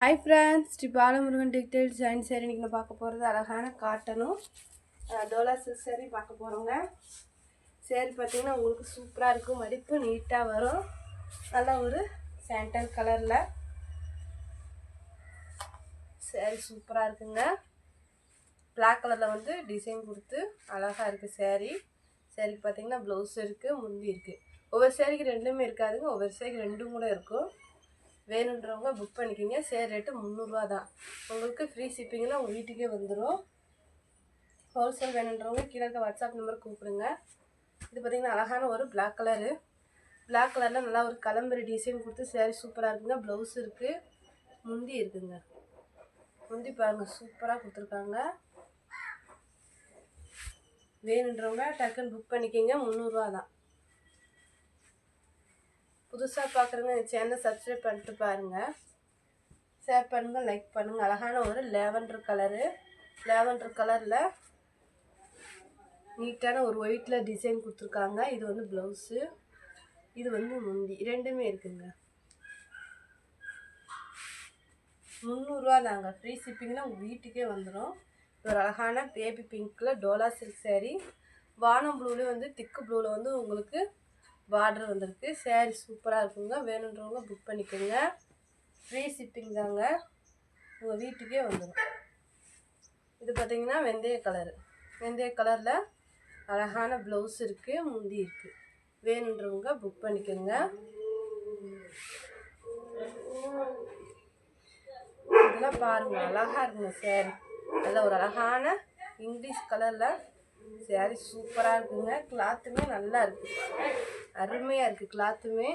Hi friends, Shri Balamurugan textile design sari இன்றைக்கி நான் பார்க்க போகிறது அழகான காட்டனும் டோலா சில்க் சேரீ பார்க்க போகிறோங்க. சேரீ பார்த்திங்கன்னா உங்களுக்கு சூப்பராக இருக்கும், மடிப்பு நீட்டாக வரும். நல்லா ஒரு சாண்டல் கலரில் சேரீ சூப்பராக இருக்குங்க. பிளாக் கலரில் வந்து டிசைன் கொடுத்து அழகாக இருக்குது சேரீ. சேரீக்கு பார்த்திங்கன்னா ப்ளவுஸ் இருக்குது, முந்தி இருக்குது. ஒவ்வொரு சேரீக்கு ரெண்டுமே இருக்காதுங்க, ஒவ்வொரு சேரீக்கு ரெண்டும் கூட இருக்கும். வேணுன்றவங்க புக் பண்ணிக்கிங்க. சேர் ரேட்டு 300 தான். உங்களுக்கு ஃப்ரீ ஷிப்பிங்கில் உங்கள் வீட்டுக்கே வந்துடும். ஹோல்சேல் வேணுன்றவங்க கீழே இருக்க வாட்ஸ்அப் நம்பர் கூப்பிடுங்க. இது பார்த்திங்கன்னா அழகான ஒரு பிளாக் கலரு. பிளாக் கலரில் நல்லா ஒரு கலம்பரி டிசைன் கொடுத்து சேரீ சூப்பராக இருக்குங்க. ப்ளவுஸ் இருக்குது, முந்தி இருக்குங்க. முந்தி பாருங்கள், சூப்பராக கொடுத்துருக்காங்க. வேணுன்றவங்க டக்குன்னு புக் பண்ணிக்கிங்க. 300 தான். புதுசாக பார்க்குறவங்க என் சேனலை சப்ஸ்கிரைப் பண்ணிட்டு பாருங்கள். ஷேர் பண்ணுங்கள், லைக் பண்ணுங்கள். அழகான ஒரு லேவண்டர் கலரு. லேவண்டர் கலரில் நீட்டான ஒரு ஒயிட்டில் டிசைன் கொடுத்துருக்காங்க. இது வந்து ப்ளவுஸு, இது வந்து முந்தி, ரெண்டுமே இருக்குங்க. 300 தாங்க. ஃப்ரீ ஷிப்பிங்கில் உங்கள் வீட்டுக்கே வந்துடும். ஒரு அழகான பேபி பிங்க்கில் டோலா சில்க் சேரீ. வானம் ப்ளூவில் வந்து திக்கு ப்ளூவில் வந்து உங்களுக்கு பார்டர் வந்திருக்கு. சேரீ சூப்பராக இருக்குங்க. வேணுன்றவங்க புக் பண்ணிக்கோங்க. ஃப்ரீ ஷிப்பிங் தாங்க, உங்கள் வீட்டுக்கே வந்துடும். இது பார்த்திங்கன்னா வெந்தய கலரு. வெந்தய கலரில் அழகான ப்ளவுஸ் இருக்குது, முந்தி இருக்குது. வேணுன்றவங்க புக் பண்ணிக்கோங்க. இதெல்லாம் பாருங்கள், அழகாக இருக்குங்க சேரீ. நல்ல ஒரு அழகான இங்கிலீஷ் கலரில் சேரீ சூப்பராக இருக்குங்க. கிளாத்துமே நல்லா இருக்குது, அருமையாக இருக்குது கிளாத்துமே.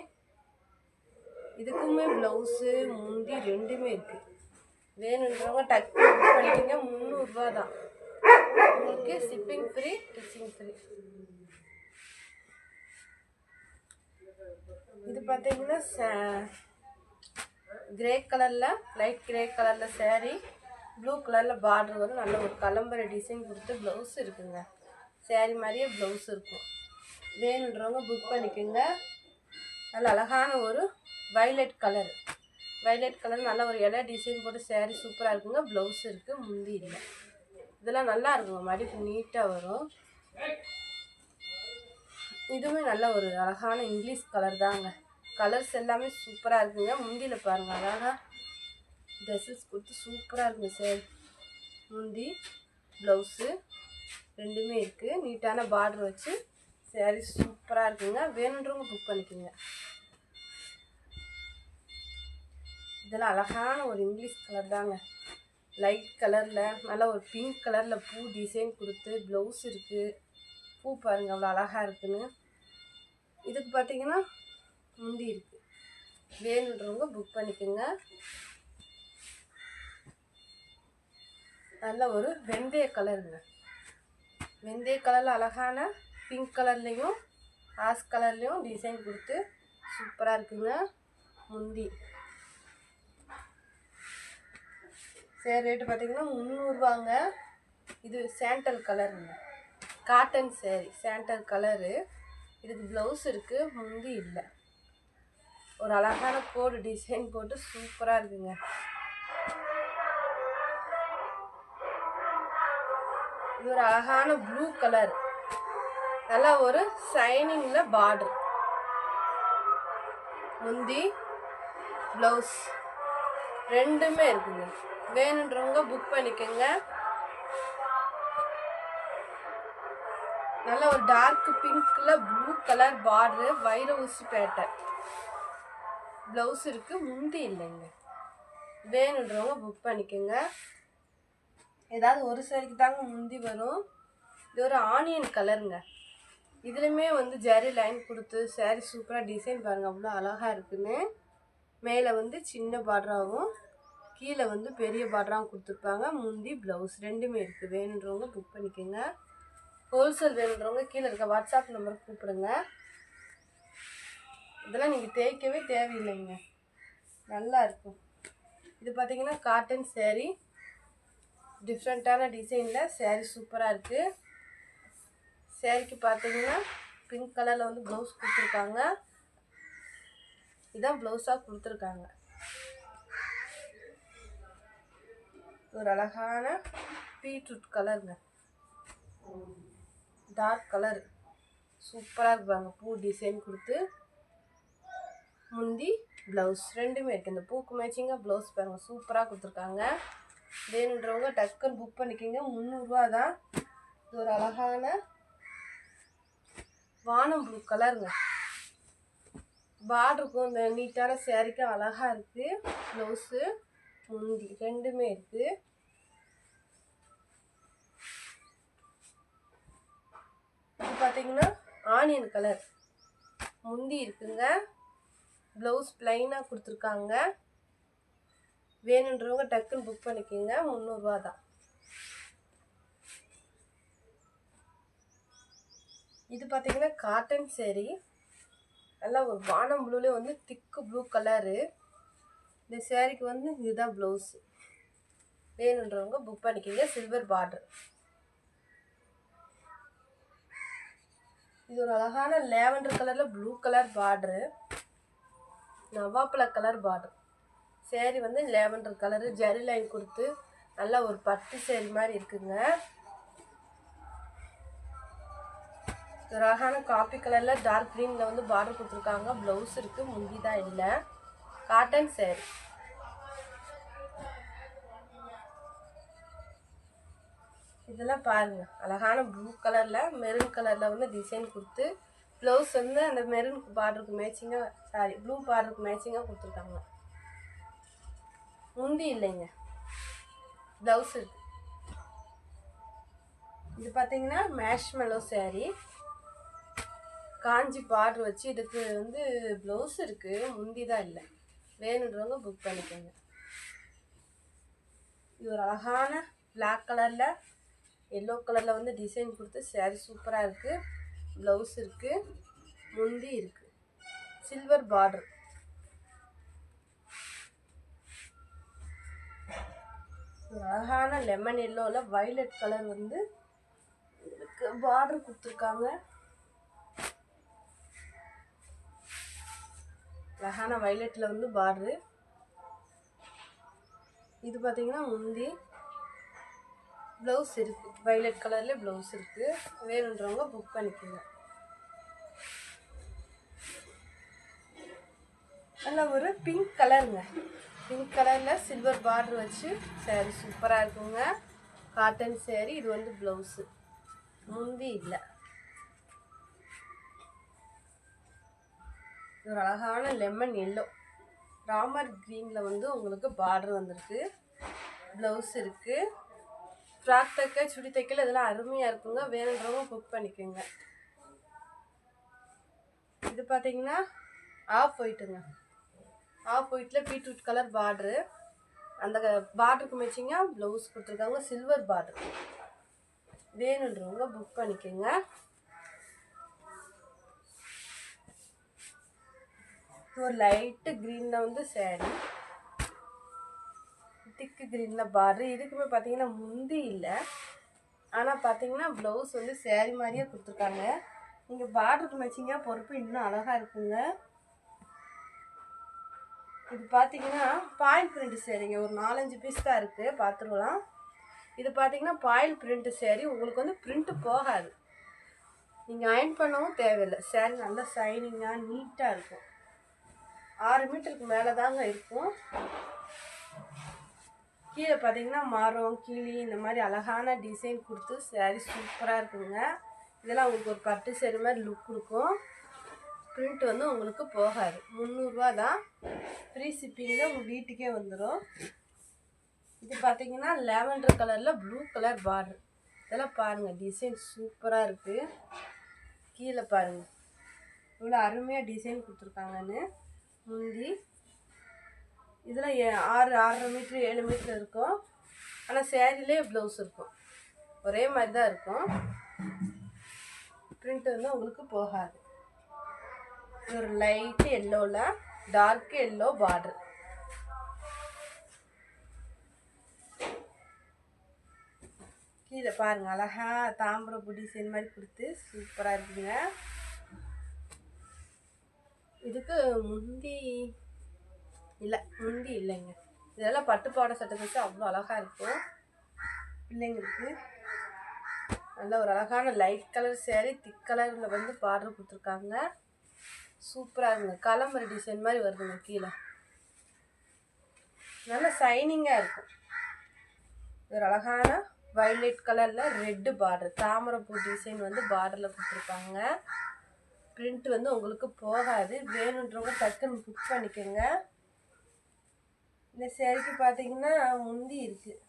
இதுக்குமே ப்ளவுஸு முந்தி ரெண்டுமே இருக்குது. வேணுன்றவங்க டக்கு புக் பண்ணிக்கிங்க. 300 தான். உங்களுக்கு ஷிப்பிங் ஃப்ரீ, டிச்சிங் ஃப்ரீ. இது பார்த்தீங்கன்னா கிரே கலரில், லைட் கிரே கலரில் சேரீ. ப்ளூ கலரில் பார்டர் வரும். நல்ல ஒரு கலம்பரை டிசைன் கொடுத்து ப்ளவுஸ் இருக்குங்க. சேரீ மாதிரியே ப்ளவுஸ் இருக்கும். வேணுன்றவங்க புக் பண்ணிக்கோங்க. நல்ல அழகான ஒரு வைலட் கலர். வைலட் கலர் நல்ல ஒரு இலை டிசைன் போட்டு சேரீ சூப்பராக இருக்குங்க. ப்ளவுஸ் இருக்குது, முந்தி இல்லை. இதெல்லாம் நல்லா இருக்குங்க, மடிப்பு நீட்டாக வரும். இதுவுமே நல்ல ஒரு அழகான இங்கிலீஷ் கலர் தாங்க. கலர்ஸ் எல்லாமே சூப்பராக இருக்குங்க. முந்தியில் பாருங்கள், அழகாக ட்ரெஸ்ஸஸ் கொடுத்து சூப்பராக இருக்குங்க சேரீ. முந்தி ப்ளவுஸு ரெண்டுமே இருக்குது. நீட்டான பார்டர் வச்சு சேரீ சூப்பராக இருக்குங்க. வேணுன்றவங்க புக் பண்ணிக்கோங்க. இதெல்லாம் அழகான ஒரு இங்கிலீஷ் கலர் தாங்க. லைட் கலரில் நல்ல ஒரு பிங்க் கலரில் பூ டிசைன் கொடுத்து ப்ளவுஸ் இருக்குது. பூ பாருங்கள் அவ்வளோ அழகாக இருக்குன்னு. இதுக்கு பார்த்தீங்கன்னா முந்தி இருக்குது. வேணுன்றவங்க புக் பண்ணிக்கோங்க. நல்ல ஒரு வெந்தய கலருங்க. வெந்தய கலரில் அழகான பிங்க் கலர்லேயும் ஆஷ் கலர்லேயும் டிசைன் கொடுத்து சூப்பராக இருக்குங்க. முந்தி சேரீ ரேட்டு பார்த்திங்கன்னா 300வாங்க. இது சாண்டல் கலருங்க, காட்டன் சேரீ, சாண்டல் கலரு. இதுக்கு ப்ளவுஸ் இருக்குது, முந்தி இல்லை. ஒரு அழகான கோடு டிசைன் போட்டு சூப்பராக இருக்குங்க. இது ஒரு அழகான ப்ளூ கலர். நல்லா ஒரு ஷைனிங்கில் பார்டர். முந்தி ப்ளவுஸ் ரெண்டுமே இருக்குங்க. வேணுன்றவங்க புக் பண்ணிக்கோங்க. நல்ல ஒரு டார்க் பிங்க்ல ப்ளூ கலர் பார்டரு, வைர ஊசி பேட்டர். ப்ளவுஸ் இருக்குது, முந்தி இல்லைங்க. வேணுன்றவங்க புக் பண்ணிக்கோங்க. ஏதாவது ஒரு சேரீக்கு தாங்க முந்தி வரும். இது ஒரு ஆனியன் கலருங்க. இதுலையுமே வந்து ஜரி லைன் கொடுத்து சேரீ சூப்பராக டிசைன் பாருங்கள், அவ்வளோ அழகாக இருக்குன்னு. மேலே வந்து சின்ன பார்டராகவும் கீழே வந்து பெரிய பார்டராகவும் கொடுத்துருப்பாங்க. முந்தி ப்ளவுஸ் ரெண்டுமே இருக்குது. வேணுன்றவங்க புக் பண்ணிக்கோங்க. ஹோல்சேல் வேணுன்றவங்க கீழே இருக்க வாட்ஸ்அப் நம்பருக்கு கூப்பிடுங்க. இதெல்லாம் நீங்கள் தேய்க்கவே தேவையில்லைங்க, நல்லா இருக்கும். இது பார்த்திங்கன்னா காட்டன் சேரீ, டிஃப்ரெண்ட்டான டிசைனில் சேரீ சூப்பராக இருக்குது. சேரீக்கு பார்த்தீங்கன்னா பிங்க் கலரில் வந்து ப்ளவுஸ் கொடுத்துருக்காங்க. இதான் ப்ளவுஸாக கொடுத்துருக்காங்க. ஒரு அழகான பீட்ரூட் கலருங்க, டார்க் கலர் சூப்பராக இருப்பாங்க. பூ டிசைன் கொடுத்து முந்தி ப்ளவுஸ் ரெண்டுமே இருக்குது. இந்த பூக்கு மேட்சிங்காக ப்ளவுஸ் பாருங்க சூப்பராக கொடுத்துருக்காங்க. வேணுன்றவங்க டக்குன்னு புக் பண்ணிக்கிங்க. 300 ரூபா தான். இது ஒரு அழகான வானம் ப்ளூ கலருங்க. பார்டருக்கும் இந்த நீட்டான சேரீக்கும் அழகாக இருக்குது. ப்ளவுஸு முந்தி ரெண்டுமே இருக்குது. இது பார்த்தீங்கன்னா ஆனியன் கலர் முந்தி இருக்குங்க. ப்ளவுஸ் பிளைனாக கொடுத்துருக்காங்க. வேணுன்றவங்க டக்குன்னு புக் பண்ணிக்கோங்க. 300 ரூபா தான். இது பார்த்தீங்கன்னா காட்டன் சேரீ, நல்லா ஒரு வானம் ப்ளூலே வந்து திக்கு ப்ளூ கலரு. இந்த சேரீக்கு வந்து இதுதான் ப்ளவுஸு. வேணுன்றவங்க புக் பண்ணிக்கோங்க. Silver border. இது ஒரு அழகான லேவண்டர் கலரில் ப்ளூ கலர் பார்டரு, நவாப்பழ கலர் பார்டர். சேரீ வந்து லேவண்டர் கலரு ஜரி லைன் கொடுத்து நல்லா ஒரு பட்டு சேரீ மாதிரி இருக்குங்க. ஒரு அழகான காப்பி கலரில் டார்க் க்ரீனில் வந்து பார்டர் கொடுத்துருக்காங்க. ப்ளவுஸ் இருக்குது, முந்தி தான் இல்லை. காட்டன் சேரீ. இதெல்லாம் பாருங்கள், அழகான ப்ளூ கலரில் மெரூன் கலரில் வந்து டிசைன் கொடுத்து ப்ளவுஸ் வந்து அந்த மெரூன் பார்டருக்கு மேட்சிங்காக, சாரி ப்ளூ பார்டருக்கு மேட்சிங்காக கொடுத்துருக்காங்க. முந்தி இல்லைங்க, ப்ளவுஸ் இருக்குது. இது பார்த்தீங்கன்னா மேஷ்மெலோ சேரீ, காஞ்சி பார்டர் வச்சு இதுக்கு வந்து ப்ளவுஸ் இருக்குது, முந்தி தான் இல்லை. வேணுன்றவங்க புக் பண்ணிக்கோங்க. இது ஒரு அழகான பிளாக் கலரில் எல்லோ கலரில் வந்து டிசைன் கொடுத்து சேரீ சூப்பராக இருக்குது. ப்ளவுஸ் இருக்குது, முந்தி இருக்குது, சில்வர் பார்டர். ஒரு அழகான லெமன் எல்லோவில் வைலட் கலர் வந்து இதுக்கு பார்டர் கொடுத்துருக்காங்க. அழகான வைலட்டில் வந்து பார்டரு. இது பார்த்தீங்கன்னா முந்தி, ப்ளவுஸ் இருக்குது, வைலட் கலரில் ப்ளவுஸ் இருக்குது. வேணுன்றவங்க புக் பண்ணிக்கோங்க. நல்லா ஒரு பிங்க் கலருங்க, பிங்க் கலரில் சில்வர் பார்டர் வச்சு சேரீ சூப்பராக இருக்குங்க. காட்டன் சேரீ. இது வந்து ப்ளவுஸு, முந்தி இல்லை. ஒரு அழகான லெமன் எல்லோ ராமர் க்ரீனில் வந்து உங்களுக்கு பார்டர் வந்திருக்கு. ப்ளவுஸ் இருக்குது. ஃப்ராக் தைக்க, சுடி தைக்கல இதெல்லாம் அருமையாக இருக்குங்க. வேணுன்றவங்க புக் பண்ணிக்கோங்க. இது பார்த்தீங்கன்னா ஆஃப் ஒயிட்டுங்க, ஆஃப் ஒயிட்டில் பீட்ரூட் கலர் பார்டரு. அந்த பார்டருக்கு மேட்சிங்காக ப்ளவுஸ் கொடுத்துருக்காங்க, சில்வர் பார்டர். வேணுன்றவங்க புக் பண்ணிக்கோங்க. ஒரு லைட்டு க்ரீனில் வந்து சேரீ, திக்கு க்ரீனில் பார்டரு. இதுக்குமே பார்த்தீங்கன்னா முந்தி இல்லை, ஆனால் பார்த்தீங்கன்னா ப்ளவுஸ் வந்து சேரீ மாதிரியே கொடுத்துருக்காங்க. நீங்கள் பார்டருக்கு மேட்சிங்காக பொறுப்பு இன்னும் அழகாக இருக்குங்க. இது பார்த்தீங்கன்னா பாயில் பிரிண்ட் சேரீங்க. ஒரு 4-5 பீஸ் தான் இருக்குது, பார்த்துருக்கலாம். இது பார்த்தீங்கன்னா பாயில் பிரிண்ட் சேரீ. உங்களுக்கு வந்து பிரிண்ட்டு போகாது, நீங்கள் அயர்ன் பண்ணவும் தேவையில்லை. சேரீ நல்லா ஷைனிங்காக நீட்டாக இருக்கும். 6 மீட்டருக்கு மேலே தாங்க இருக்கும். கீழே பார்த்தீங்கன்னா மரம், கிளி இந்த மாதிரி அழகான டிசைன் கொடுத்து சேரீ சூப்பராக இருக்குங்க. இதெல்லாம் உங்களுக்கு ஒரு பட்டு சேரீ மாதிரி லுக் இருக்கும். பிரிண்ட் வந்து உங்களுக்கு போகாது. 300 ரூபா தான். ஃப்ரீ ஷிப்பிங்கில் உங்கள் வீட்டுக்கே வந்துடும். இது பார்த்தீங்கன்னா லேவண்டர் கலரில் ப்ளூ கலர் பார்டர். இதெல்லாம் பாருங்கள், டிசைன் சூப்பராக இருக்குது. கீழே பாருங்கள் இவ்வளோ அருமையாக டிசைன் கொடுத்துருக்காங்கன்னு. முந்தி இதில் 6-6.5 மீட்ரு 7 மீட்ரு இருக்கும். ஆனால் சேரீலே ப்ளவுஸ் இருக்கும், ஒரே மாதிரி தான் இருக்கும். பிரிண்ட் வந்து உங்களுக்கு போகாது. ஒரு லைட்டு எல்லோவில் டார்க் எல்லோ பார்டர். கீழே பாருங்கள் அழகா தாம்பரம் டிசைன் மாதிரி கொடுத்து சூப்பராக இருக்குங்க. இதுக்கு முந்தி இல்லை, முந்தி இல்லைங்க, இதெல்லாம் பட்டு பாவாடை சட்டை தைச்சு அவ்வளோ அழகாக இருக்கும் பிள்ளைங்களுக்கு. நல்ல ஒரு அழகான லைட் கலர் சேரீ, திக் கலரில் வந்து பார்டர் கொடுத்துருக்காங்க. சூப்பராக இருக்குங்க. கலம்பரி டிசைன் மாதிரி வருதுங்க. கீழே நல்ல ஷைனிங்காக இருக்கும். ஒரு அழகான வயலட் கலரில் ரெட்டு பார்டர், தாமரைப்பூ டிசைன் வந்து பார்டரில் கொடுத்துருக்காங்க. பிரிண்ட் வந்து உங்களுக்கு போகாது. வேணுன்றவங்க டக்குன்னு புக் பண்ணிக்கோங்க. இந்த சேரீக்கு பார்த்தீங்கன்னா முந்தி இருக்குது.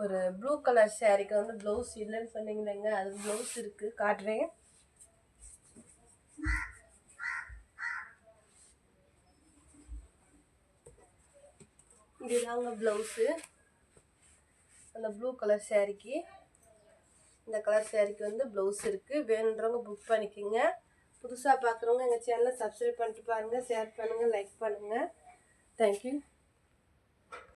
ஒரு ப்ளூ கலர் சேரீக்கு வந்து ப்ளவுஸ் இல்லைன்னு சொன்னீங்களேங்க, அது ப்ளவுஸ் இருக்குது, காட்டுறேன். இதுதாங்க ப்ளவுஸு. அந்த ப்ளூ கலர் சேரீக்கு இந்த கலர் சேரீக்கு வந்து ப்ளவுஸ் இருக்குது. வேணுன்றவங்க புக் பண்ணிக்கோங்க. புதுசாக பார்க்குறவங்க எங்கள் சேனலை சப்ஸ்கிரைப் பண்ணிட்டு பாருங்கள், ஷேர் பண்ணுங்கள், லைக் பண்ணுங்கள். தேங்க்யூ.